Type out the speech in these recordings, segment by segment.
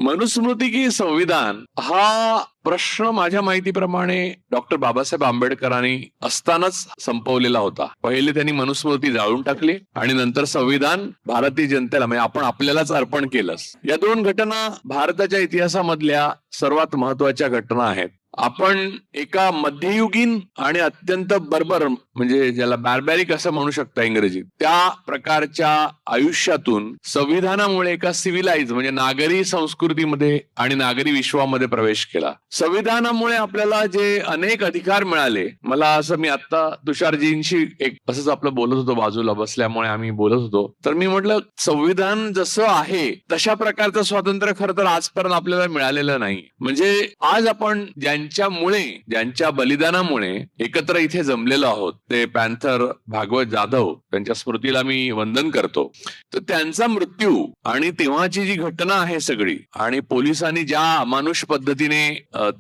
मनुस्मृती की संविधान हा प्रश्न माझ्या माहितीप्रमाणे डॉक्टर बाबासाहेब आंबेडकरांनी असतानाच संपवलेला होता. पहिले त्यांनी मनुस्मृती जाळून टाकली आणि नंतर संविधान भारतीय जनतेला म्हणजे आपण आपल्यालाच अर्पण केलं. या दोन घटना भारताच्या इतिहासामधल्या सर्वात महत्वाच्या घटना आहेत. आपण एका मध्ययुगीन आणि अत्यंत बर्बर म्हणजे ज्याला बार्बॅरिक असं म्हणू शकता इंग्रजीत, त्या प्रकारच्या आयुष्यातून संविधानामुळे एका सिव्हिलाइज म्हणजे नागरी संस्कृतीमध्ये आणि नागरी विश्वामध्ये प्रवेश केला. संविधानामुळे आपल्याला जे अनेक अधिकार मिळाले. मला असं मी आता तुषारजींशी एक असंच आपलं बोलत होतो, बाजूला बसल्यामुळे आम्ही बोलत होतो, तर मी म्हटलं संविधान जसं आहे तशा प्रकारचं स्वातंत्र्य खरं तर आजपर्यंत आपल्याला मिळालेलं नाही. म्हणजे आज आपण ज्यांच्या बलिदानामुळे एकत्र इथे जमलेलो आहोत, ते पॅन्थर भागवत जाधव, त्यांच्या स्मृतीला मी वंदन करतो. तर त्यांचा मृत्यू आणि तेव्हाची जी घटना आहे सगळी, आणि पोलिसांनी ज्या अमानुष पद्धतीने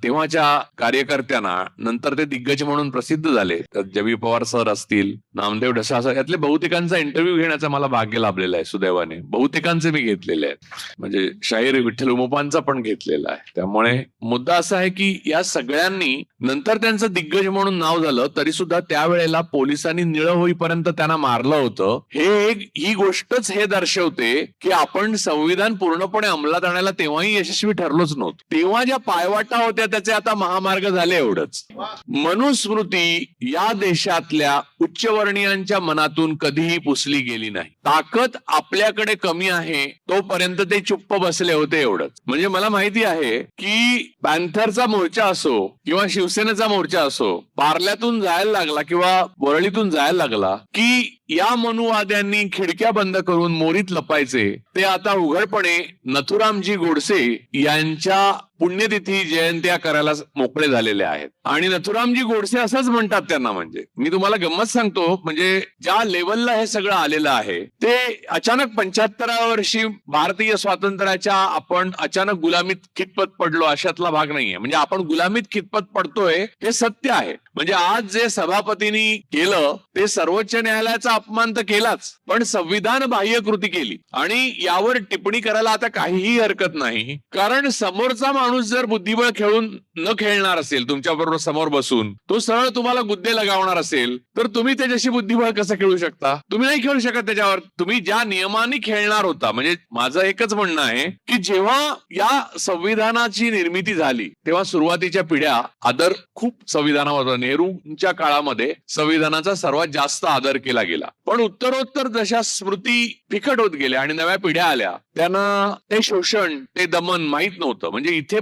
तेव्हाच्या कार्यकर्त्यांना, नंतर ते दिग्गज म्हणून प्रसिद्ध झाले, जबी पवार सर असतील, नामदेव ढसा सर, यातले बहुतेकांचा इंटरव्ह्यू घेण्याचा मला भाग्य लाभलेलं आहे. सुदैवाने बहुतेकांचे मी घेतलेले आहेत, म्हणजे शाहीर विठ्ठल उमपांचा पण घेतलेला आहे. त्यामुळे मुद्दा असा आहे की या सगळ्यांनी नंतर त्यांचं दिग्गज म्हणून नाव झालं, तरी सुद्धा त्यावेळेला पोलिसांनी निळं होईपर्यंत त्यांना मारलं होतं. ही गोष्टच हे दर्शवते की आपण संविधान पूर्णपणे अंमलात आणायला तेव्हाही यशस्वी ठरलोच नव्हतो. तेव्हा ज्या पायवाटा होत्या त्याचे आता महामार्ग झाले, एवढंच. मनुस्मृती या देशातल्या उच्चवर्णीयांच्या मनातून कधीही पुसली गेली नाही. ताकद आपल्याकडे कमी आहे तोपर्यंत ते चुप्प बसले होते, एवढंच. म्हणजे मला माहिती आहे की पॅन्थरचा मोर्चा असो किंवा शिवसेनेचा मोर्चा असो, पार्ल्यातून जायला लागला किंवा वरळीतून जायला लागला की या मनुवाद्यांनी खिडक्या बंद करून मोरीत लपायचे, ते आता उघडपणे नथुरामजी गोडसे यांच्या पुण्यतिथी जयंत्या करायला मोकळे झालेले आहेत. आणि नथुरामजी गोडसे असंच म्हणतात त्यांना. म्हणजे मी तुम्हाला गंमत सांगतो, म्हणजे ज्या लेवलला हे सगळं आलेलं आहे, ते अचानक 75व्या वर्षी भारतीय स्वातंत्र्याच्या आपण अचानक गुलामीत खितपत पडलो अशातला भाग नाहीये. म्हणजे आपण गुलामीत खितपत पडतोय हे सत्य आहे. म्हणजे आज जे सभापतींनी केलं ते सर्वोच्च न्यायालयाचा अपमान तर केलाच, पण संविधान बाह्य कृती केली. आणि यावर टिप्पणी करायला आता काहीही हरकत नाही, कारण समोरचा माणूस जर बुद्धिबळ खेळून न खेळणार असेल, तुमच्या बरोबर समोर बसून तो सरळ तुम्हाला गुद्दे लगावणार असेल, तर तुम्ही त्याच्याशी बुद्धिबळ कसं खेळू शकता? तुम्ही नाही खेळू शकत त्याच्यावर. तुम्ही ज्या नियमाने खेळणार होता, म्हणजे माझं एकच म्हणणं आहे की जेव्हा या संविधानाची निर्मिती झाली तेव्हा सुरुवातीच्या पिढ्या आदर खूप संविधानावर, नेहरूंच्या काळामध्ये संविधानाचा सर्वात जास्त आदर केला गेला. पण उत्तरोत्तर जशा स्मृती फिकट होत गेल्या आणि नव्या पिढ्या आल्या, त्यांना ते शोषण, ते दमन माहित नव्हतं. म्हणजे इथे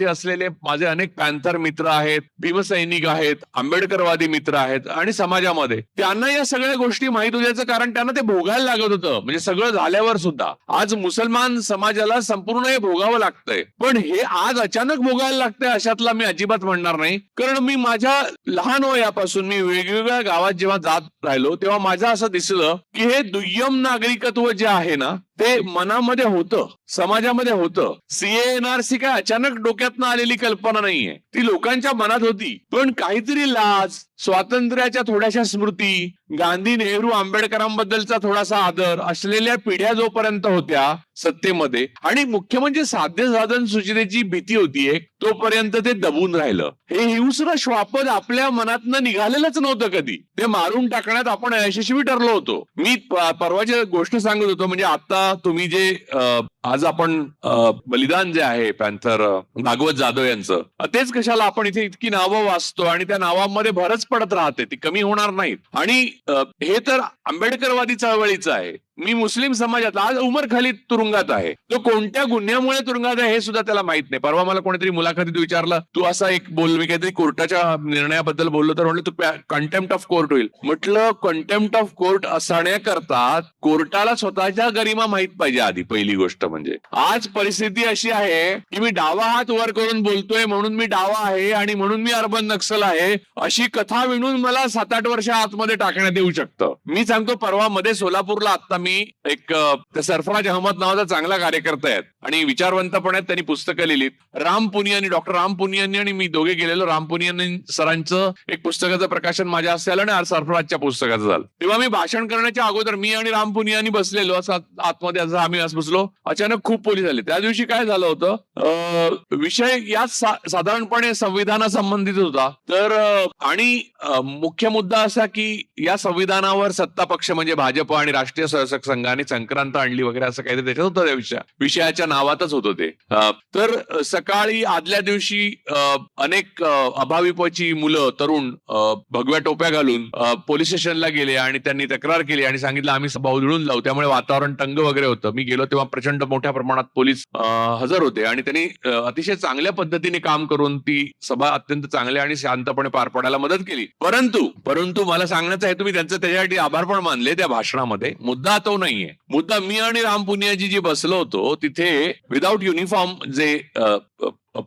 असलेले माझे अनेक पॅन्थर मित्र आहेत, भीमसैनिक आहेत, आंबेडकरवादी मित्र आहेत, आणि समाजामध्ये त्यांना या सगळ्या गोष्टी माहित होत्याचं कारण त्यांना ते भोगायला लागत होतं. म्हणजे सगळं झाल्यावर सुद्धा आज मुसलमान समाजाला संपूर्ण हे भोगावं लागतंय. पण हे आज अचानक भोगायला लागतंय अशातला मी अजिबात म्हणणार नाही. कारण मी माझ्या लहान वयापासून मी वेगवेगळ्या गावात जेव्हा जात राहिलो तेव्हा माझं असं दिसलं की हे दुय्यम नागरिकत्व जे आहे ना, ते मनामध्ये होतं, समाजामध्ये होतं. CA-NRC काय अचानक डोक्यातनं आलेली कल्पना नाहीये, ती लोकांच्या मनात होती. पण काहीतरी लाज, स्वातंत्र्याच्या थोड्याशा स्मृती, गांधी, नेहरू, आंबेडकरांबद्दलचा थोडासा आदर असलेल्या पिढ्या जोपर्यंत होत्या सत्तेमध्ये, आणि मुख्य म्हणजे साध्य साधन सुचितेची भीती होतीये, तोपर्यंत ते दबून राहिलं. हे हिंस्र श्वापद आपल्या मनातनं निघालेलंच नव्हतं कधी. ते मारून टाकण्यात आपण यशस्वी ठरलो होतो. मी परवाची गोष्ट सांगत होतो, म्हणजे आता तुम्ही जे आज आपण बलिदान जे आहे पॅन्थर भागवत जाधव यांचं, तेच कशाला आपण इथे इतकी नावं वाचतो आणि त्या नावांमध्ये भरच पडत राहते, ती कमी होणार नाहीत. आणि हे तर आंबेडकरवादी चळवळीचं आहे. मी मुस्लिम समाजात, आज उमर खालिद तुरुंगात आहे, तो कोणत्या गुन्ह्यामुळे तुरुंगात आहे हे सुद्धा त्याला माहित नाही. परवा मला कोणीतरी मुलाखतीत विचारलं, तू असा एक बोल, मी काहीतरी कोर्टाच्या निर्णयाबद्दल बोललो तर म्हणलं तू कंटेम्प्ट ऑफ कोर्ट होईल. म्हटलं कंटेम्प्ट ऑफ कोर्ट असण्याकरता कोर्टाला स्वतःच्या गरिमा माहित पाहिजे आधी, पहिली गोष्ट. म्हणजे आज परिस्थिती अशी आहे की मी डावा हात वर करून बोलतोय म्हणून मी डावा आहे आणि म्हणून मी अर्बन नक्सल आहे, अशी कथा विणून मला 7-8 वर्ष आतमध्ये टाकण्यात येऊ शकतं. मी सांगतो, परवा मध्ये सोलापूरला आता मी एक सरफराज अहमद नावाचा चांगला कार्यकर्ता आहेत आणि विचारवंत पण आहेत, त्यांनी पुस्तकं लिहिलीत. राम पुनियानी, डॉक्टर राम पुनियानी आणि मी दोघे गेलेलो. राम पुनियानी सरांचं एक पुस्तकाचं प्रकाशन माझ्या हस्ते आलं आणि सरफराजच्या पुस्तकाचं झालं. तेव्हा मी भाषण करण्याच्या अगोदर मी आणि राम पुनियानी बसलेलो असं आतमध्ये, असं आम्ही आज बसलो. अचानक खूप पोलीस आले. त्या दिवशी काय झालं होतं, विषय या साधारणपणे संविधानासंबंधित होता. तर आणि मुख्य मुद्दा असा की या संविधानावर सत्ता पक्ष म्हणजे भाजप आणि राष्ट्रीय स्वयंसेवक संघाने संक्रांत आणली वगैरे असं काहीतरी त्याच्यात होतं. त्या विषयाच्या नावातच होतं ते. तर सकाळी आदल्या दिवशी अनेक अभाविपची मुलं, तरुण भगव्या टोप्या घालून पोलीस स्टेशनला गेले आणि त्यांनी तक्रार केली आणि सांगितलं आम्ही सभा उधळून लावू. त्यामुळे वातावरण तंग वगैरे होतं. मी गेलो तेव्हा प्रचंड मोठ्या प्रमाणात पोलीस हजर होते आणि त्यांनी अतिशय चांगल्या पद्धतीने काम करून ती सभा अत्यंत चांगल्या आणि शांतपणे पार पडायला मदत केली. परंतु मला सांगण्याचं आहे, तुम्ही त्यांचं त्याच्यासाठी आभार पण मानले त्या भाषणामध्ये. मुद्दा तो नाहीये. मुद्दा मी आणि राम पुनियाजी जी बसलो होतो तिथे विदाऊट युनिफॉर्म जे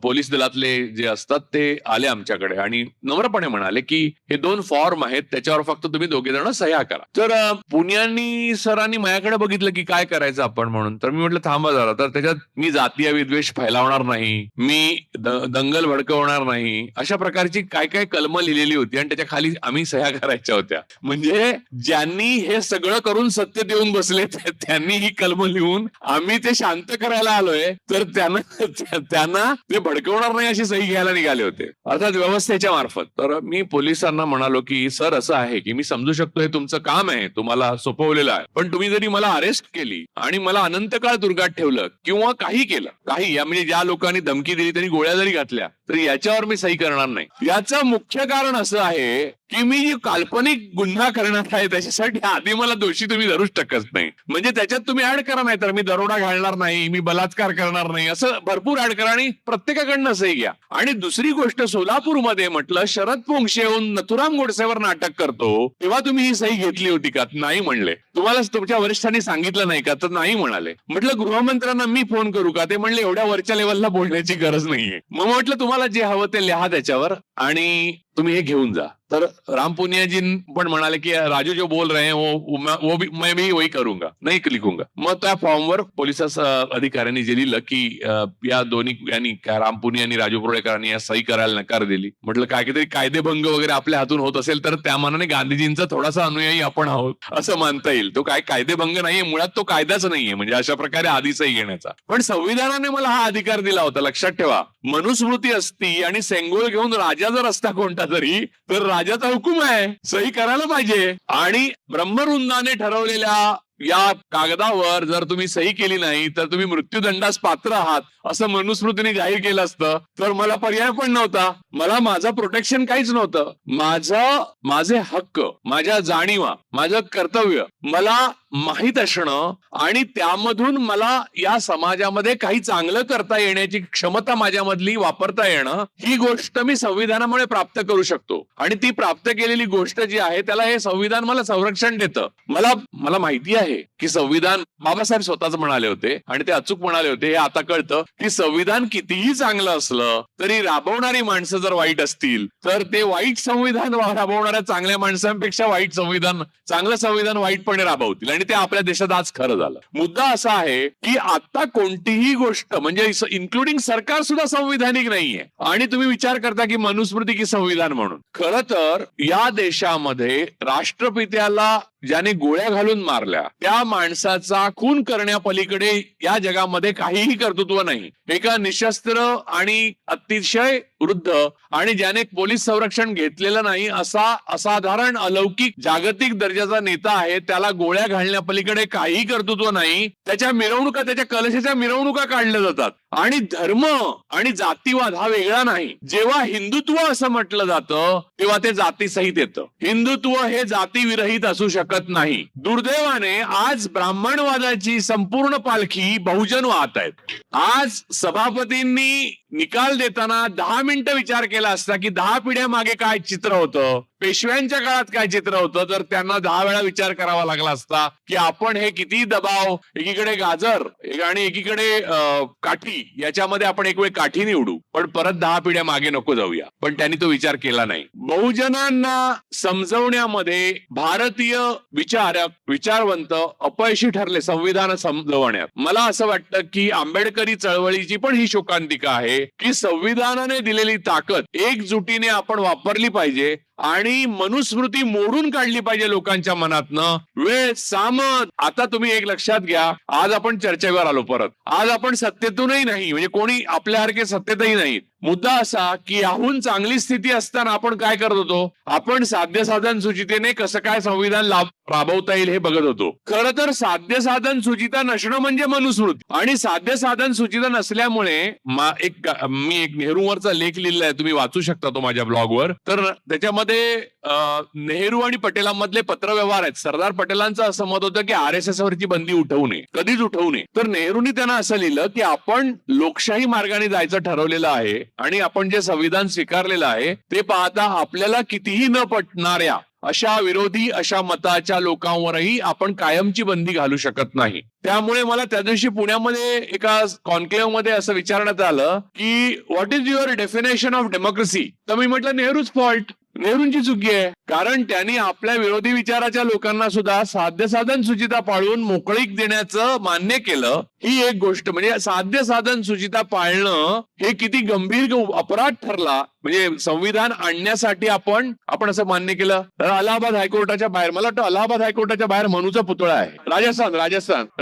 पोलीस दलातले जे असतात ते आले आमच्याकडे आणि नम्रपणे म्हणाले की हे 2 फॉर्म आहेत, त्याच्यावर फक्त तुम्ही दोघे जण सह्या करा. तर पुनियानी सरांनी माझ्याकडे बघितलं की काय करायचं आपण म्हणून. तर मी म्हटलं थांबा जरा. तर त्याच्यात मी जातीय विद्वेष फैलावणार नाही, मी दंगल भडकवणार नाही, अशा प्रकारची काय काय कलमं लिहिलेली होती आणि त्याच्या खाली आम्ही सह्या करायच्या होत्या. म्हणजे ज्यांनी हे सगळं करून सत्य देऊन बसले त्यांनी ही कलमं लिहून आम्ही ते शांत करायला आलोय, तर त्यांना ते भडकवणार नाही अशी सही घ्यायला निघाले होते, अर्थात व्यवस्थेच्या मार्फत. तर मी पोलिसांना म्हणालो की सर असं आहे की मी समजू शकतो हे तुमचं काम आहे, तुम्हाला सोपवलेलं आहे, पण तुम्ही जरी मला अरेस्ट केली आणि मला अनंत काळ तुरुंगात ठेवलं किंवा काही केलं, म्हणजे ज्या लोकांनी धमकी दिली त्यांनी गोळ्या जरी घातल्या, तर याच्यावर मी सही करणार नाही. याचं मुख्य कारण असं आहे की मी जी काल्पनिक गुन्हा करणार आहे त्याच्यासाठी आधी मला दोषी तुम्ही धरूच शकत नाही. म्हणजे त्याच्यात तुम्ही ऍड करा, नाही तर मी दरोडा घालणार नाही, मी बलात्कार करणार नाही, असं भरपूर ऍड करा आणि प्रत्येकाकडनं सही घ्या. आणि दुसरी गोष्ट, सोलापूरमध्ये म्हटलं शरद पोंक्षे येऊन नथुराम गोडसेवर नाटक करतो तेव्हा तुम्ही ही सही घेतली होती का? नाही म्हणले. तुम्हाला तुमच्या वरिष्ठांनी सांगितलं नाही का? तर नाही म्हणाले. म्हटलं गृहमंत्र्यांना मी फोन करू का? ते म्हणले एवढ्या वरच्या लेवलला बोलण्याची गरज नाहीये. मग म्हटलं तुम्हाला जे हवं ते लिहा त्याच्यावर आणि तुम्ही हे घेऊन जा. तर राम पुनियाजी पण म्हणाले की राजू जो बोल रहे हैं वो भी मैं भी वही करूंगा, नहीं लिखूंगा. मग त्या फॉर्मवर पोलीस अधिकाऱ्यांनी जे लिहिलं की या दोन्ही यांनी राम पुनिया आणि राजू पुरोळेकरांनी या सही करायला नकार दिली. म्हटलं काहीतरी कायदेभंग वगैरे आपल्या हातून होत असेल तर त्या मानाने गांधीजींचा थोडासा अनुयायी आपण आहोत असं मानता येईल. तो काय कायदेभंग नाहीये, मुळात तो कायदाच नाहीये, म्हणजे अशा प्रकारे आधी सही घेण्याचा. पण संविधानाने मला हा अधिकार दिला होता, लक्षात ठेवा. मनुस्मृती असती आणि सेंगोल घेऊन राजा जर असता कोणता तरी, तर राजाचा हुकूम आहे, सही करायला पाहिजे. आणि ब्रह्मवृंदाने ठरवलेल्या या कागदावर जर तुम्ही सही केली नाही तर तुम्ही मृत्यूदंडास पात्र आहात असं मनुस्मृतीने जाहीर केलं असतं तर मला पर्याय पण नव्हता. मला माझं प्रोटेक्शन काहीच नव्हतं. माझे हक्क, माझ्या जाणीवा, माझं कर्तव्य मला माहीत असणं आणि त्यामधून मला या समाजामध्ये काही चांगलं करता येण्याची क्षमता माझ्यामधली वापरता येणं, ही गोष्ट मी संविधानामुळे प्राप्त करू शकतो. आणि ती प्राप्त केलेली गोष्ट जी आहे त्याला हे संविधान मला संरक्षण देतं. मला माहिती आहे की संविधान, बाबासाहेब स्वतःच म्हणाले होते आणि ते अचूक म्हणाले होते, हे आता कळतं की संविधान कितीही चांगलं असलं तरी राबवणारी माणसं जर वाईट असतील तर ते वाईट संविधान राबवणाऱ्या चांगल्या माणसांपेक्षा चांगलं संविधान वाईटपणे राबवतील. आणि ते आपल्या देशात आज खरं झालं. मुद्दा असा आहे की आता कोणतीही गोष्ट, म्हणजे इन्क्लुडिंग सरकार सुद्धा संविधानिक नाहीये. आणि तुम्ही विचार करता की मनुस्मृती की संविधान म्हणून. खरं तर या देशामध्ये राष्ट्रपित्याला ज्याने गोळ्या घालून मारल्या त्या माणसाचा खून करण्यापलीकडे या जगामध्ये काहीही कर्तृत्व नाही. एका निशस्त्र आणि अतिशय वृद्ध आणि ज्याने पोलीस संरक्षण घेतलेलं नाही असा असाधारण अलौकिक जागतिक दर्जाचा नेता आहे, त्याला गोळ्या घालण्यापलीकडे काही कर्तृत्व नाही. त्याच्या मिरवणुका, त्याच्या कलशाच्या मिरवणुका काढल्या जातात. आणि धर्म आणि जातीवाद हा वेगळा नाही. जेव्हा हिंदुत्व असं म्हटलं जातं तेव्हा ते जातीसहित येतं. हिंदुत्व हे जातीविरहित असू शकत नाही. दुर्दैवाने आज ब्राह्मणवादाची संपूर्ण पालखी बहुजन वाहत आहेत. आज सभापतींनी निकाल देताना 10 मिनिटं विचार केला असता की 10 पिढ्या मागे काय चित्र होतं. पेशव्यांच्या काळात काय चित्र होतं, तर त्यांना 10 वेळा विचार करावा लागला असता की आपण हे किती दबाव, एकीकडे गाजर आणि एकीकडे काठी, याच्यामध्ये आपण एक वेळ काठी निवडू, पण परत 10 पिढ्या मागे नको जाऊया. पण त्यांनी तो विचार केला नाही. बहुजनांना समजवण्यामध्ये भारतीय विचारवंत अपयशी ठरले संविधान समजवण्यात. मला असं वाटतं की आंबेडकरी चळवळीची पण ही शोकांतिका आहे की संविधानाने दिलेली ताकद एकजुटीने आपण वापरली पाहिजे आणि मनुस्मृती मोडून काढली पाहिजे लोकांच्या मनातनं. वेळ सामत. आता तुम्ही एक लक्षात घ्या, आज आपण चर्चेवर आलो परत. आज आपण सत्तेतूनही नाही, म्हणजे कोणी आपल्यासारखे सत्तेतही नाहीत. मुद्दा असा की याहून चांगली स्थिती असताना आपण काय करत होतो, आपण साध्य साधन सुचितेने कसं काय संविधान राबवता येईल हे बघत होतो. खरं तर साध्य साधन सुचिता नसणं म्हणजे मनुस्मृती, आणि साध्य साधन सुचिता नसल्यामुळे मी एक नेहरूवरचा लेख लिहिलेला आहे, तुम्ही वाचू शकता तो माझ्या ब्लॉगवर. तर त्याच्यामध्ये नेहरू आणि पटेलांमधले पत्रव्यवहार आहेत. सरदार पटेलांचं असं मत होतं की RSS वरची बंदी उठवू नये, कधीच उठवू नये. तर नेहरूंनी त्यांना असं लिहिलं की आपण लोकशाही मार्गाने जायचं ठरवलेलं आहे आणि आपण जे संविधान स्वीकारलेलं आहे ते पाहता आपल्याला कितीही न पटणाऱ्या अशा मताच्या लोकांवरही आपण कायमची बंदी घालू शकत नाही. त्यामुळे मला त्या दिवशी पुण्यामध्ये एका कॉन्क्लेव्ह मध्ये असं विचारण्यात आलं की what is your definition of democracy. तर मी म्हटलं नेहरूच फॉल्ट, नेहरूंची चुकी आहे. कारण त्यांनी आपल्या विरोधी विचाराच्या लोकांना सुद्धा साध्य साधन सुचिता पाळून मोकळीक देण्याचं मान्य केलं. ही एक गोष्ट. म्हणजे साध्य साधन सुचिता पाळणं हे किती गंभीर अपराध ठरला. म्हणजे संविधान आणण्यासाठी आपण असं मान्य केलं. तर अलाहाबाद हायकोर्टाच्या बाहेर, मला वाटतं अलाहाबाद हायकोर्टाच्या बाहेर मनूचा पुतळा आहे.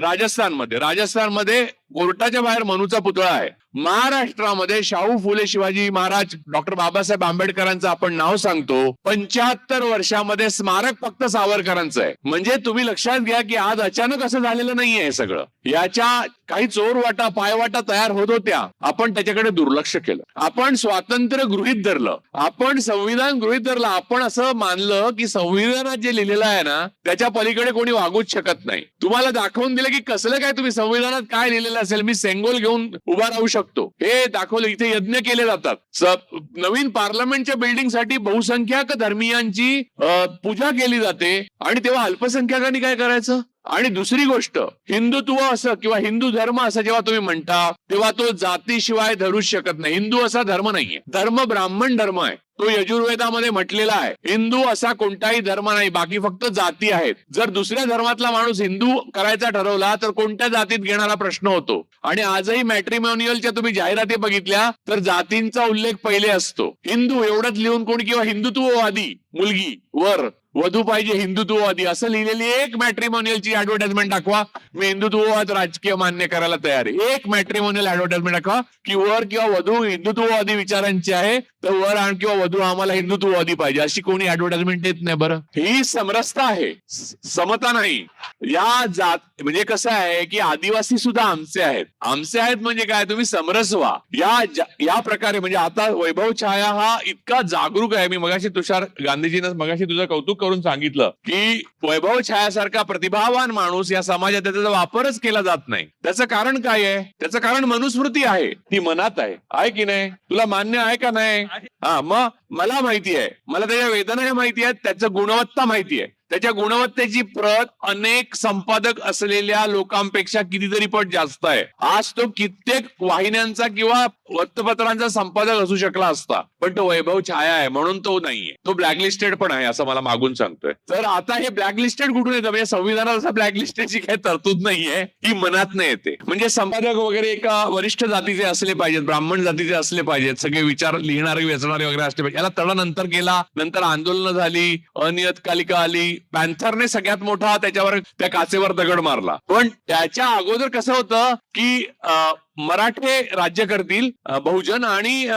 राजस्थानमध्ये कोर्टाच्या बाहेर मनूचा पुतळा आहे. महाराष्ट्रामध्ये शाहू फुले शिवाजी महाराज डॉक्टर बाबासाहेब आंबेडकरांचं आपण नाव सांगतो. 75 वर्षामध्ये स्मारक फक्त सावरकरांचं आहे. म्हणजे तुम्ही लक्षात घ्या की आज अचानक असं झालेलं नाहीये. हे सगळं याच्या काही चोरवाटा पायवाटा तयार होत होत्या, आपण त्याच्याकडे दुर्लक्ष केलं. आपण स्वातंत्र्य गृहीत धरलं, आपण संविधान गृहीत धरलं. आपण असं मानलं की संविधानात जे लिहिलेलं आहे ना त्याच्या पलीकडे कोणी वागूच शकत नाही. तुम्हाला दाखवून दिलं की कसलं काय, तुम्ही संविधानात काय लिहिलेलं असेल, मी सेंगोल घेऊन उभा राहू शकतो, हे दाखवलं. इथे यज्ञ केले जातात. नवीन पार्लमेंटच्या बिल्डिंगसाठी बहुसंख्याक धर्मीयांची पूजा केली जाते आणि तेव्हा अल्पसंख्याकांनी काय करायचं. आणि दुसरी गोष्ट, हिंदुत्व असं किंवा हिंदू धर्म असं जेव्हा तुम्ही म्हणता तेव्हा तो जातीशिवाय धरूच शकत नाही. हिंदू असा धर्म नाहीये. धर्म ब्राह्मण धर्म आहे. तो यजुर्वेदामध्ये म्हटलेला आहे. हिंदू असा कोणताही धर्म नाही, बाकी फक्त जाती आहेत. जर दुसऱ्या धर्मातला माणूस हिंदू करायचा ठरवला तर कोणत्या जातीत घेणारा प्रश्न होतो. आणि आजही मॅट्रिमोनियलच्या तुम्ही जाहिराती बघितल्या तर जातींचा उल्लेख पहिले असतो. हिंदू एवढंच लिहून कोणी, किंवा हिंदुत्ववादी मुलगी वर वधू पाहिजे हिंदुत्ववादी असं लिहिलेली एक मॅट्रिमोनियलची ऍडव्हर्टाइजमेंट दाखवा, मी हिंदुत्ववाद राजकीय मान्य करायला तयार आहे. एक मॅट्रिमोनियल ऍडव्हर्टाइजमेंट दाखवा की वर किंवा वधू हिंदुत्ववादी विचारांची आहे, तर वर किंवा वधू आम्हाला हिंदुत्ववादी पाहिजे, अशी कोणी ऍडव्हर्टाइजमेंट देत नाही. बरं, ही समरसता आहे, समता नाही. या जात म्हणजे कसं आहे की आदिवासी सुद्धा आमचे आहेत म्हणजे काय, तुम्ही समरस व्हा. या प्रकारे म्हणजे आता वैभव छाया हा इतका जागरूक आहे. मी मगाशी तुषार गांधीजीनं मगाशी तुझं कौतुक करून सांगितलं की वैभव छायासारखा प्रतिभावान माणूस या समाजात त्याचा वापरच केला जात नाही. त्याचं कारण काय आहे? त्याचं कारण मनुस्मृती आहे, ती मनात आहे की नाही? तुला मान्य आहे का नाही? मग मला माहिती आहे, मला त्याच्या वेदना माहिती आहेत, त्याचं गुणवत्ता माहिती आहे. त्याच्या गुणवत्तेची प्रत अनेक संपादक असलेल्या लोकांपेक्षा कितीतरी पट जास्त आहे. आज तो कित्येक वाहिन्यांचा किंवा वृत्तपत्रांचा संपादक असू शकला असता, पण तो वैभव छाया आहे म्हणून तो नाहीये. तो ब्लॅकलिस्टेड पण आहे असं मला मागून सांगतोय. तर आता हे ब्लॅकलिस्टेड कुठून येतं? म्हणजे संविधानात असं ब्लॅकलिस्टेडची काही तरतूद नाहीये, ही मनात नाही येते. म्हणजे संपादक वगैरे एका वरिष्ठ जातीचे असले पाहिजेत, ब्राह्मण जातीचे असले पाहिजेत, सगळे विचार लिहिणारे वेचणारे वगैरे असले पाहिजे. याला तडा नंतर केला, नंतर आंदोलनं झाली, अनियतकालिका आली, पॅन्थरने सगळ्यात मोठा त्याच्यावर त्या काचेवर दगड मारला. पण त्याच्या अगोदर कसं होतं की मराठे राज्य करतील बहुजन आणि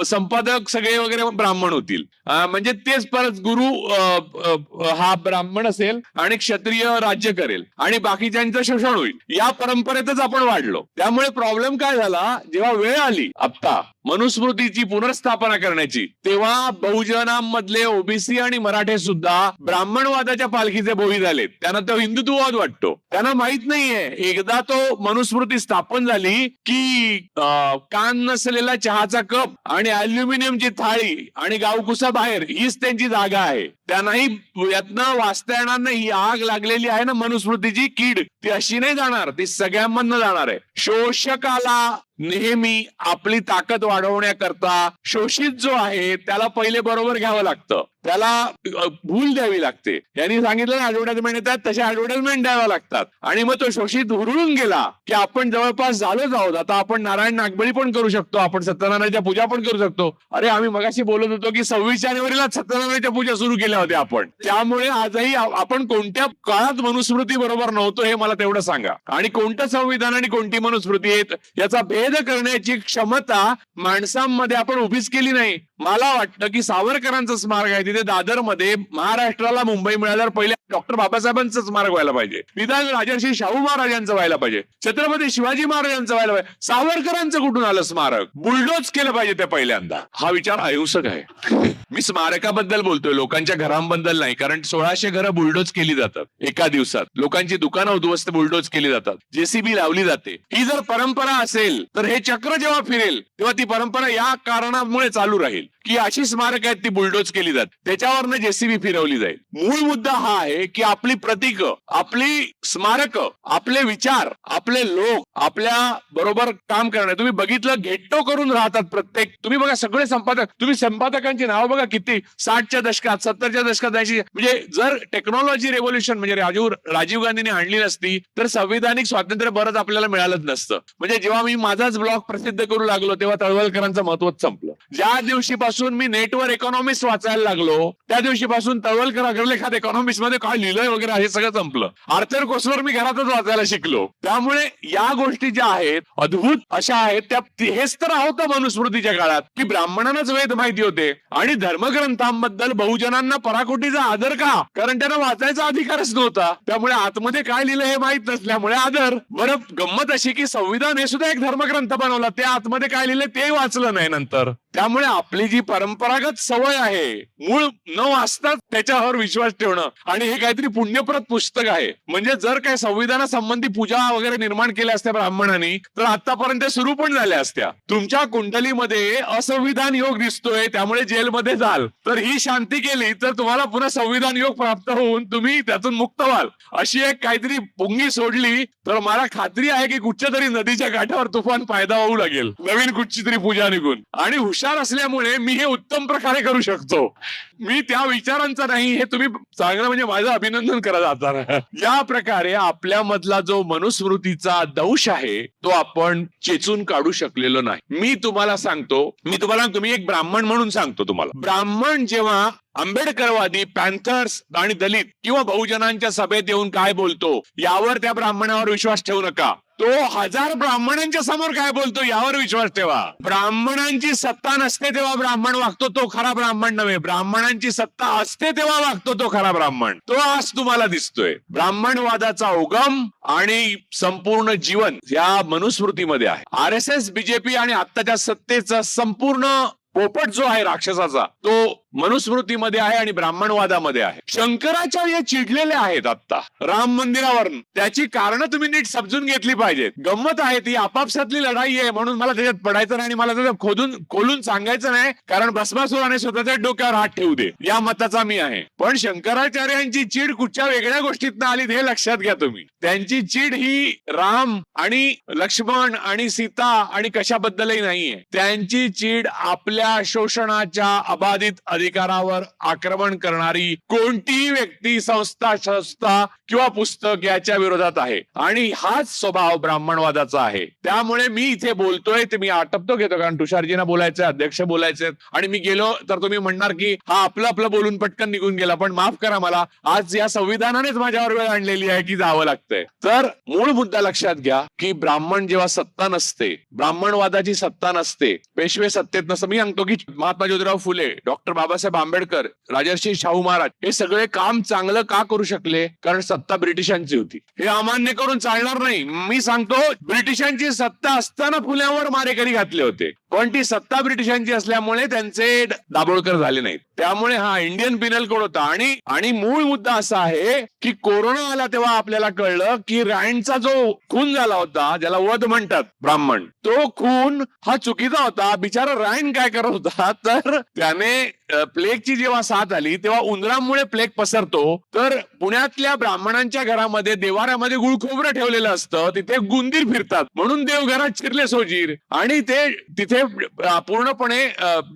संपादक सगळे वगैरे ब्राह्मण होतील. म्हणजे तेच परत गुरु हा ब्राह्मण असेल आणि क्षत्रिय राज्य करेल आणि बाकीच्यांचं शोषण होईल. या परंपरेतच आपण वाढलो. त्यामुळे प्रॉब्लेम काय झाला, जेव्हा वेळ आली आता मनुस्मृतीची पुनर्स्थापना करण्याची, तेव्हा बहुजनांमधले ओबीसी आणि मराठे सुद्धा ब्राह्मणवादाच्या पालखीचे बोवी झालेत. त्यांना तो हिंदुत्ववाद वाटतो. त्यांना माहित नाहीये एकदा तो मनुस्मृती स्थापन झाली की कान नसलेला चहाचा कप आणि अल्युमिनियमची थाळी आणि गावकुसा बाहेर हीच त्यांची जागा आहे. त्यांनाही यातनं वाचता येणार नाही. ही आग लागलेली आहे ना मनुस्मृतीची कीड, ती अशी नाही जाणार, ती सगळ्यांमधनं जाणार आहे. शोषकाला नेहमी आपली ताकद वाढवण्याकरता शोषित जो आहे त्याला पहिले बरोबर घ्यावं लागतं, त्याला भूल द्यावी लागते. यांनी सांगितलं ना ऍडव्हर्टाइजमेंट येतात, तशा ऍडव्हर्टाइजमेंट द्याव्या लागतात. आणि मग तो शोषित हुरळून गेला की आपण जवळपास झालोच आहोत. आता आपण नारायण नागबळी पण करू शकतो, आपण सत्यनारायणच्या पूजा पण करू शकतो. अरे आम्ही मगाशी बोलत होतो की 26 जानेवारीला सत्यनारायणच्या पूजा सुरू केल्या होत्या आपण. त्यामुळे आजही आपण कोणत्या काळात मनुस्मृती बरोबर नव्हतो हे मला तेवढं सांगा. आणि कोणतं संविधान आणि कोणती मनुस्मृती आहेत याचा भेद करण्याची क्षमता माणसांमध्ये आपण उभीच केली नाही. मला वाटतं की सावरकरांचं स्मारक आहे तिथे दादरमध्ये, महाराष्ट्राला मुंबई मिळाल्यावर पहिले डॉक्टर बाबासाहेबांचं स्मारक व्हायला पाहिजे, निदान राजर्षी शाहू महाराजांचं व्हायला पाहिजे, छत्रपती शिवाजी महाराजांचं व्हायला पाहिजे. सावरकरांचं कुठून आलं स्मारक? बुलडोज केलं पाहिजे ते पहिल्यांदा. हा विचार अहिंसक आहे. मी स्मारकाबद्दल बोलतोय, लोकांच्या घरांबद्दल नाही. कारण 1600 घरं बुलडोज केली जातात एका दिवसात, लोकांची दुकानं उद्ध्वस्त बुलडोज केली जातात, जेसीबी लावली जाते. ही जर परंपरा असेल तर हे चक्र जेव्हा फिरेल तेव्हा ती परंपरा या कारणामुळे चालू राहील की अशी स्मारक आहेत ती बुलडोज केली जात, त्याच्यावरनं जेसीबी फिरवली जाईल. मूळ मुद्दा हा आहे की आपली प्रतीक, आपली स्मारक, आपले विचार, आपले लोक आपल्या बरोबर काम करणार. तुम्ही बघितलं घेट्टो करून राहतात प्रत्येक. तुम्ही बघा सगळे संपादक, तुम्ही संपादकांची नाव बघा किती 60च्या दशकात 70च्या दशकात 80. म्हणजे जर टेक्नॉलॉजी रेव्होल्युशन म्हणजे राजीव गांधींनी आणली नसती तर संविधानिक स्वातंत्र्य बरंच आपल्याला मिळालंच नसतं. म्हणजे जेव्हा मी माझाच ब्लॉग प्रसिद्ध करू लागलो तेव्हा तळवलकरांचं महत्वच संपलं. ज्या दिवशीपासून मी नेटवर इकॉनॉमिस्ट वाचायला लागलो त्या दिवशीपासून तळवलकर अग्रलेखात इकॉनॉमिक्स मध्ये काय लिहिलंय वगैरे हे सगळं संपलं. आर्थर कोसलर मी घरातच वाचायला शिकलो. त्यामुळे या गोष्टी ज्या आहेत अद्भुत अशा आहेत त्या हेच तर होतं मनुस्मृतीच्या काळात की ब्राह्मणांनाच वेद माहिती होते आणि धर्मग्रंथांबद्दल बहुजनांना पराकोटीचा आदर का? कारण त्यांना वाचायचा अधिकारच नव्हता. त्यामुळे आतमध्ये काय लिहिलं हे माहित नसल्यामुळे आदर. बरं गंमत अशी की संविधान हे सुद्धा एक धर्मग्रंथ बनवला, ते आतमध्ये काय लिहिलं ते वाचलं नाही नंतर. त्यामुळे आपली जी परंपरागत सवय आहे मूळ न वाचता त्याच्यावर विश्वास ठेवणं आणि हे काहीतरी पुण्यप्रत पुस्तक आहे. म्हणजे जर काय संविधानासंबंधी पूजा वगैरे निर्माण केल्या असत्या ब्राह्मणांनी तर आतापर्यंत सुरू पण झाल्या असत्या. तुमच्या कुंडलीमध्ये असंविधान योग दिसतोय त्यामुळे जेलमध्ये जाल, तर ही शांती केली तर तुम्हाला पुन्हा संविधान योग प्राप्त होऊन तुम्ही त्यातून मुक्त व्हाल. अशी एक काहीतरी पुंगी सोडली तर मला खात्री आहे की कुठच्या तरी नदीच्या काठावर तुफान फायदा होऊ लागेल नवीन कुठची तरी पूजा निघून. आणि हुशार असल्यामुळे मी हे उत्तम प्रकारे करू शकतो. मी त्या विचारांचा नाही हे तुम्ही चांगलं म्हणजे माझं अभिनंदन करा जाताना. या प्रकारे आपल्यामधला जो मनुस्मृतीचा दंश आहे तो आपण चेचून काढू शकलेलो नाही. मी तुम्हाला सांगतो, तुम्ही एक ब्राह्मण म्हणून सांगतो तुम्हाला. ब्राह्मण जेव्हा आंबेडकरवादी, पॅन्थर्स आणि दलित किंवा बहुजनांच्या सभेत येऊन काय बोलतो यावर त्या ब्राह्मणावर विश्वास ठेवू नका. तो 1000 ब्राह्मणांच्या समोर काय बोलतो यावर विश्वास ठेवा. ब्राह्मणांची सत्ता नसते तेव्हा ब्राह्मण वागतो तो खरा ब्राह्मण नव्हे. ब्राह्मणांची सत्ता असते तेव्हा वागतो तो खरा ब्राह्मण. तो आज तुम्हाला दिसतोय. ब्राह्मणवादाचा उगम आणि संपूर्ण जीवन या मनुस्मृतीमध्ये आहे. RSS, BJP आणि आत्ताच्या सत्तेचा संपूर्ण पोपट जो आहे राक्षसाचा तो मनुस्मृतीमध्ये आहे आणि ब्राह्मणवादामध्ये आहे. शंकराचार्य चिडलेले आहेत आता राम मंदिरावर. त्याची कारण तुम्ही नीट समजून घेतली पाहिजेत. गंमत आहे ती आपापसातली लढाई आहे म्हणून मला त्याच्यात पडायचं नाही आणि मला त्याच्यात खोलून सांगायचं नाही. कारण भस्मासुराने स्वतःच्या डोक्यावर हात ठेवू दे या मताचा मी आहे. पण शंकराचार्यांची चीड कुठच्या वेगळ्या गोष्टीतनं आली हे लक्षात घ्या तुम्ही. त्यांची चीड ही राम आणि लक्ष्मण आणि सीता आणि कशाबद्दलही नाहीये. त्यांची चीड आपल्या शोषणाच्या अबाधित अधिकारावर आक्रमण करणारी कोणतीही व्यक्ती, संस्था किंवा पुस्तक याच्या विरोधात आहे. आणि हाच स्वभाव ब्राह्मणवादाचा आहे. त्यामुळे मी इथे बोलतोय ते मी आटपतो घेतो कारण तुषारजींना बोलायचंय, अध्यक्ष बोलायचे आणि मी गेलो तर तुम्ही म्हणणार की हा आपलं बोलून पटकन निघून गेला. पण माफ करा मला, आज या संविधानानेच माझ्यावर वेळ आणलेली आहे की जावं लागतंय. तर मूळ मुद्दा लक्षात घ्या की ब्राह्मण जेव्हा सत्ता नसते, ब्राह्मणवादाची सत्ता नसते, पेशवे सत्तेत नसतं. मी सांगतो की महात्मा ज्योतिराव फुले, डॉक्टर बाबासाहेब आंबेडकर, राजर्षी शाहू महाराज हे सगळे काम चांगलं का करू शकले? कारण सत्ता ब्रिटिशांची होती. हे अमान्य करून चालणार नाही. मी सांगतो ब्रिटिशांची सत्ता असताना फुल्यावर मारेकरी घातले होते, पण ती सत्ता ब्रिटिशांची असल्यामुळे त्यांचे दाभोळकर झाले नाहीत. त्यामुळे हा इंडियन पिनल कोड होता. आणि मूळ मुद्दा असा आहे की कोरोना आला तेव्हा आपल्याला कळलं की रँडचा जो खून झाला होता, ज्याला वध म्हणतात ब्राह्मण, तो खून हा चुकीचा होता. बिचारा रँड काय करत होता, तर त्याने प्लेगची जेव्हा साथ आली तेव्हा उंदरांमुळे प्लेग पसरतो, तर पुण्यातल्या ब्राह्मणांच्या घरामध्ये देवाऱ्यामध्ये गुळखोबरं ठेवलेलं असतं, तिथे गुंदीर फिरतात म्हणून देव घरात शिरले सोजीर, आणि ते तिथे पूर्णपणे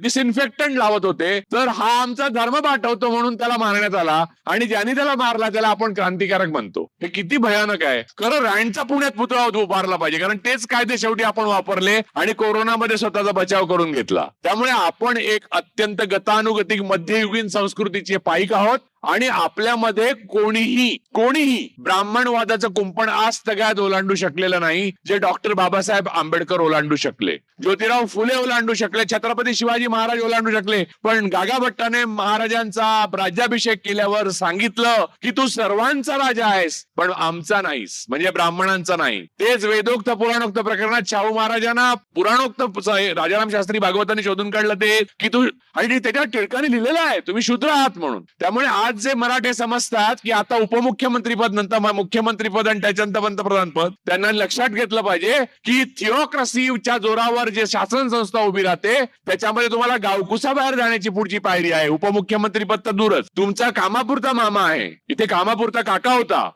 डिसइन्फेक्टंट लावत होते. तर हा आमचा धर्म पाठवतो म्हणून त्याला मारण्यात आला, आणि ज्यांनी त्याला मारला त्याला आपण क्रांतिकारक म्हणतो. हे किती भयानक आहे. खरं रँडचा पुण्यात पुतळा उभारला पाहिजे, कारण तेच कायदे शेवटी आपण वापरले आणि कोरोनामध्ये स्वतःचा बचाव करून घेतला. त्यामुळे आपण एक अत्यंत गतानुगतिक मध्ययुगीन संस्कृतीचे पाईक आहोत, आणि आपल्यामध्ये कोणीही ब्राह्मणवादाचं कुंपण आज तगायत ओलांडू शकलेलं नाही, जे डॉक्टर बाबासाहेब आंबेडकर ओलांडू शकले, ज्योतिराव फुले ओलांडू शकले, छत्रपती शिवाजी महाराज ओलांडू शकले. पण गागा भट्टाने महाराजांचा राज्याभिषेक केल्यावर सांगितलं की तू सर्वांचा राजा आहेस पण आमचा नाहीस, म्हणजे ब्राह्मणांचा नाही. तेच वेदोक्त पुराणोक्त प्रकरणात शाहू महाराजांना पुराणोक्त राजाराम शास्त्री भागवतांनी शोधून काढलं ते की तू, आणि त्याच्यावर टिळकाने लिहिलेलं आहे तुम्ही शूद्र आहात म्हणून. त्यामुळे आज जे मराठे समजतात की आता उपमुख्यमंत्रीपद नंतर मुख्यमंत्रीपद आणि त्याच्यानंतर पंतप्रधान पद, त्यांना लक्षात घेतलं पाहिजे की थिओक्रसीच्या जोरावर जे शासन संस्था उभी राहते त्याच्यामध्ये तुम्हाला गावकुसा बाहेर जाण्याची पुढची पायरी आहे. उपमुख्यमंत्रीपद तर दूरच, तुमचा कामापुरता मामा आहे, इथे कामापुरता काका होता.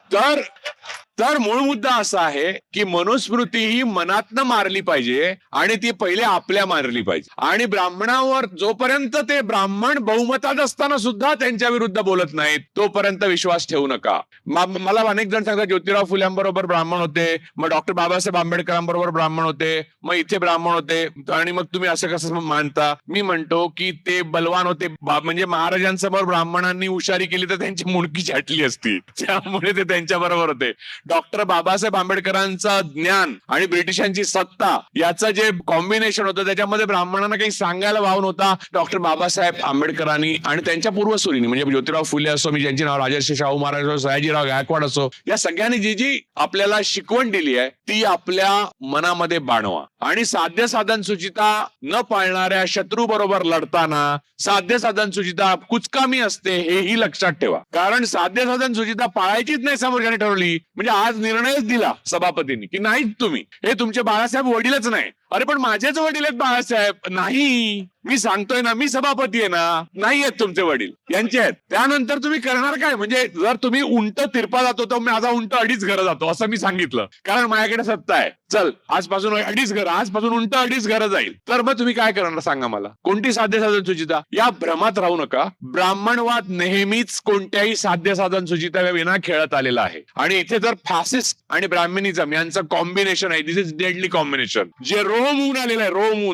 तर मूळ मुद्दा असा आहे की मनुस्मृती ही मनातनं मारली पाहिजे, आणि ती पहिले आपल्या मारली पाहिजे. आणि ब्राह्मणावर जोपर्यंत ते ब्राह्मण बहुमतात असताना सुद्धा त्यांच्या विरुद्ध बोलत नाहीत तोपर्यंत विश्वास ठेवू नका. मला अनेक जण सांगतात ज्योतिराव फुल्यांबरोबर ब्राह्मण होते, मग डॉक्टर बाबासाहेब आंबेडकरांबरोबर ब्राह्मण होते, मग इथे ब्राह्मण होते, आणि मग तुम्ही असं कसं मानता. मी म्हणतो की ते बलवान होते, म्हणजे महाराजांसमोर ब्राह्मणांनी हुशारी केली तर त्यांची मुंडकी छाटली असती, त्यामुळे ते त्यांच्या बरोबर होते. डॉक्टर बाबासाहेब आंबेडकरांचं ज्ञान आणि ब्रिटिशांची सत्ता याचं जे कॉम्बिनेशन होतं त्याच्यामध्ये ब्राह्मणांना काही सांगायला वाव नव्हता. डॉक्टर बाबासाहेब आंबेडकरांनी आणि त्यांच्या पूर्वसुरींनी, म्हणजे ज्योतिराव फुले असो, मी ज्यांची नाव राजर्षी शाहू महाराज असो, सयाजीराव गायकवाड असो, या सगळ्यांनी जी आपल्याला शिकवण दिली आहे ती आपल्या मनामध्ये बाणवा. आणि साध्य साधन सुचिता न पाळणाऱ्या शत्रू बरोबर लढताना साध्य साधन सुचिता कुचकामी असते हेही लक्षात ठेवा. कारण साध्य साधन सुचिता पाळायचीच नाही समोरच्याने ठरवली म्हणजे आज निर्णयच दिला सभापतींनी की नाहीच तुम्ही, हे तुमचे बाळासाहेब वडीलच नाही. अरे पण माझेच वडील आहेत बाळासाहेब. नाही, मी सांगतोय ना, मी सभापती आहे ना, नाही आहेत तुमचे वडील, यांचे आहेत. त्यानंतर तुम्ही करणार काय? म्हणजे जर तुम्ही उंट तिरपा जातो तर माझा उंट 2.5 घरं जातो असं मी सांगितलं, कारण माझ्याकडे सत्ता आहे. चल आजपासून 2.5 घरं, आजपासून उंट 2.5 घरं जाईल, तर मग तुम्ही काय करणार सांगा मला? कोणती साध्य साधन सुचिता? या भ्रमात राहू नका. ब्राह्मणवाद नेहमीच कोणत्याही साध्य साधन सुचिता विना खेळत आलेला आहे, आणि इथे जर फॅसिस्ट आणि ब्राह्मणिझम यांचं कॉम्बिनेशन आहे, दिस इज डेडली कॉम्बिनेशन. जे रोम ऊन आलेलं आहे,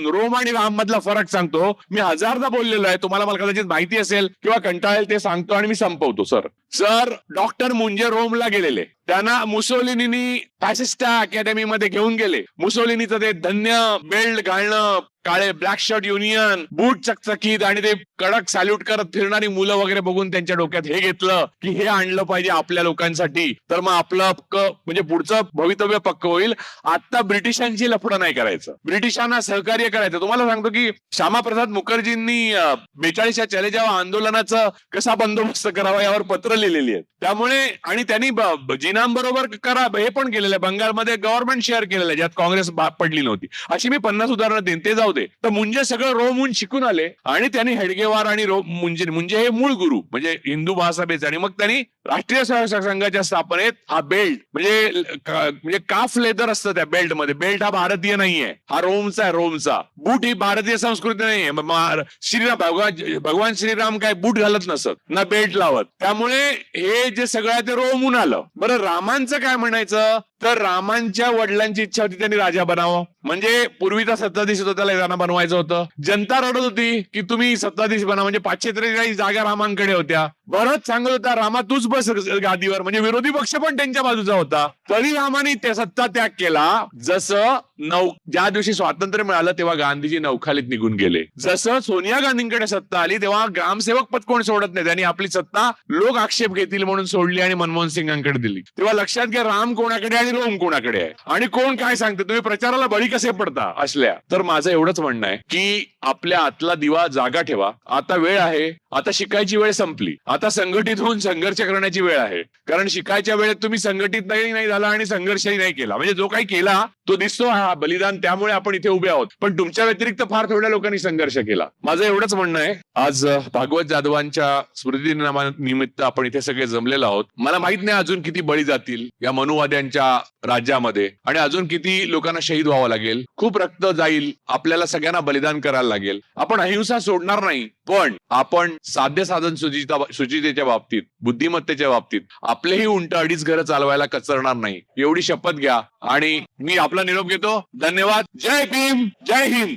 रोम आणि राम मधला फरक सांगतो मी 1000दा बोललेलो आहे, तुम्हाला मला कदाचित माहिती असेल किंवा कंटाळेल ते सांगतो आणि मी संपवतो. सर डॉक्टर मुंजे रोमला गेलेले, त्यांना मुसोलिनीनी फॅसिस्टा अकॅडमीमध्ये घेऊन गेले. मुसोलिनीचं ते धन्य बेल्ट घालणं, काळे ब्लॅक शर्ट युनियन, बूट चकचकीत आणि ते कडक सॅल्यूट करत फिरणारी मुलं वगैरे बघून त्यांच्या डोक्यात हे घेतलं की हे आणलं पाहिजे आपल्या लोकांसाठी, तर मग आपलं म्हणजे पुढचं भवितव्य पक्क होईल. आता ब्रिटिशांची लफडं नाही करायचं, ब्रिटिशांना सहकार्य करायचं. तुम्हाला सांगतो की श्यामाप्रसाद मुखर्जींनी 42च्या चलेजाव आंदोलनाचं कसा बंदोबस्त करावा यावर पत्र लिहिलेली आहेत. त्यामुळे आणि त्यांनी जिनांबरोबर करा हे पण केलेलं आहे. बंगालमध्ये गव्हर्नमेंट शेअर केलेलं आहे ज्यात काँग्रेस पडली नव्हती. अशी मी 50 उदाहरणं देईन, ते जाऊ दे. तर मुंजे सगळं रोमहून शिकून आले आणि त्यांनी हेडगेवार आणि मुंजे हे मूळ गुरु म्हणजे हिंदू महासभेचे, आणि मग त्यांनी राष्ट्रीय स्वयंसेवक संघाच्या स्थापनेत हा बेल्ट म्हणजे काफ लेदर असतं त्या बेल्ट मध्ये. बेल्ट हा भारतीय नाहीये, हा रोमचा आहे, रोमचा. बूट ही भारतीय संस्कृती नाहीये. भगवान श्रीराम काय बूट घालत नसत ना बेल्ट लावत. त्यामुळे हे जे सगळं आहे ते रोमहून आलं. बरं रामांचं काय म्हणायचं? तर रामांच्या वडिलांची इच्छा होती त्यांनी राजा बनावं, म्हणजे पूर्वीचा सत्ताधीश होता त्याला त्यांना बनवायचं होतं. जनता रडत होती की तुम्ही सत्ताधीश बना, म्हणजे 543 जागा रामांकडे होत्या. भरत सांगत होता रामा तूच बस गादीवर, म्हणजे विरोधी पक्ष पण त्यांच्या बाजूचा होता. तरी रामाने त्या सत्ता त्याग केला. जसं ज्या दिवशी स्वातंत्र्य मिळालं तेव्हा गांधीजी नौखालीत निघून गेले. जसं सोनिया गांधींकडे सत्ता आली तेव्हा ग्रामसेवक पद कोण सोडत नाही, त्यांनी आपली सत्ता लोक आक्षेप घेतील म्हणून सोडली आणि मनमोहन सिंगांकडे दिली. तेव्हा लक्षात घ्या राम कोणाकडे आणि विलोम कोणाकडे आहे आणि कोण काय सांगतं, तुम्ही प्रचाराला बळी कसे पडता असल्या. तर माझं एवढंच म्हणणं आहे की आपल्या आतला दिवा जागा ठेवा. आता वेळ आहे, आता शिकायची वेळ संपली, आता संघटित होऊन संघर्ष करण्याची वेळ आहे. कारण शिकायच्या वेळेत तुम्ही संघटित नाही झाला आणि संघर्षही नाही केला, म्हणजे जो काही केला तो दिसतो हा बलिदान, त्यामुळे आपण इथे उभे आहोत, पण तुमच्या व्यतिरिक्त फार थोड्या लोकांनी संघर्ष केला. माझं एवढंच म्हणणं आहे. आज भागवत जाधवांच्या स्मृतिदिनानिमित्त आपण इथे सगळे जमलेलो आहोत. मला माहित नाही अजून किती बळी जातील या मनुवाद्यांच्या राज्यामध्ये आणि अजून किती लोकांना शहीद व्हावं लागेल, खूप रक्त जाईल, आपल्याला सगळ्यांना बलिदान करायला लागेल. आपण अहिंसा सोडणार नाही, पण आपण साध्य साधन सुचितेच्या बाबतीत, बुद्धिमत्तेच्या बाबतीत आपलेही उंट अडीच घरं चालवायला कचरणार नाही, एवढी शपथ घ्या. आणि मी आपला निरोप घेतो. धन्यवाद. जय भीम, जय हिंद.